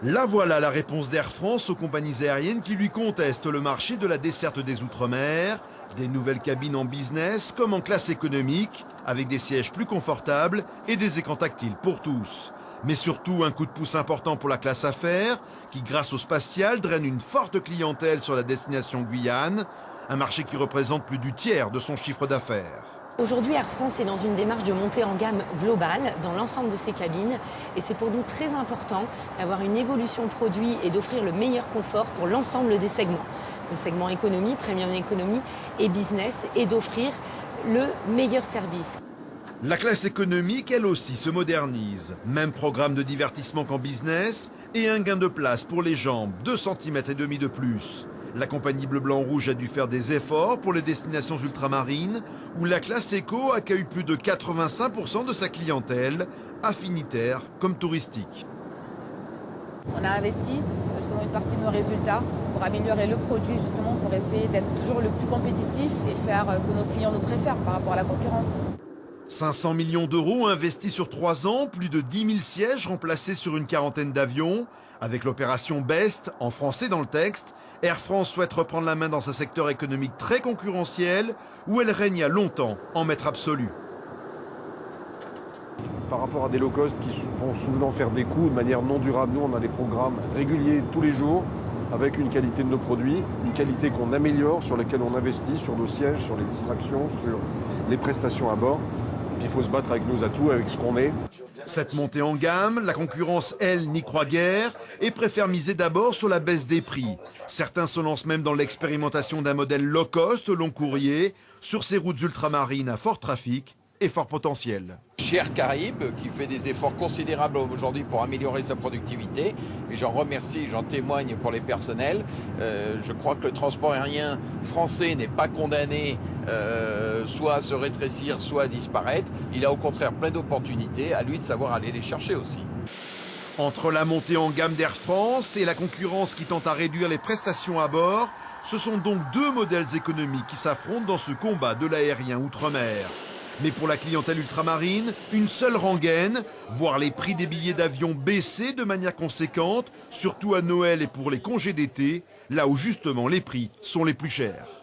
Là voilà la réponse d'Air France aux compagnies aériennes qui lui contestent le marché de la desserte des Outre-mer, des nouvelles cabines en business comme en classe économique, avec des sièges plus confortables et des écrans tactiles pour tous. Mais surtout un coup de pouce important pour la classe affaires, qui grâce au spatial draine une forte clientèle sur la destination Guyane, un marché qui représente plus du tiers de son chiffre d'affaires. Aujourd'hui, Air France est dans une démarche de montée en gamme globale dans l'ensemble de ses cabines. Et c'est pour nous très important d'avoir une évolution produit et d'offrir le meilleur confort pour l'ensemble des segments. Le segment économie, premium économie et business, et d'offrir le meilleur service. La classe économique, elle aussi, se modernise. Même programme de divertissement qu'en business et un gain de place pour les jambes, 2,5 cm de plus. La compagnie Bleu-Blanc-Rouge a dû faire des efforts pour les destinations ultramarines où la classe éco accueille plus de 85% de sa clientèle, affinitaire comme touristique. On a investi justement une partie de nos résultats pour améliorer le produit, justement pour essayer d'être toujours le plus compétitif et faire que nos clients nous préfèrent par rapport à la concurrence. 500 millions d'euros investis sur 3 ans, plus de 10 000 sièges remplacés sur une quarantaine d'avions. Avec l'opération BEST, en français dans le texte, Air France souhaite reprendre la main dans un secteur économique très concurrentiel où elle règne à longtemps en maître absolu. Par rapport à des low-cost qui vont souvent faire des coûts de manière non durable, nous on a des programmes réguliers tous les jours avec une qualité de nos produits, une qualité qu'on améliore, sur laquelle on investit, sur nos sièges, sur les distractions, sur les prestations à bord. Il faut se battre avec nos atouts, avec ce qu'on est. Cette montée en gamme, la concurrence, elle, n'y croit guère et préfère miser d'abord sur la baisse des prix. Certains se lancent même dans l'expérimentation d'un modèle low-cost long courrier sur ces routes ultramarines à fort trafic et fort potentiel. Chez Air Caraïbes, qui fait des efforts considérables aujourd'hui pour améliorer sa productivité, et j'en remercie, j'en témoigne pour les personnels. Je crois que le transport aérien français n'est pas condamné soit à se rétrécir, soit à disparaître. Il a au contraire plein d'opportunités, à lui de savoir aller les chercher aussi. Entre la montée en gamme d'Air France et la concurrence qui tente à réduire les prestations à bord, ce sont donc deux modèles économiques qui s'affrontent dans ce combat de l'aérien outre-mer. Mais pour la clientèle ultramarine, une seule rengaine, voir les prix des billets d'avion baisser de manière conséquente, surtout à Noël et pour les congés d'été, là où justement les prix sont les plus chers.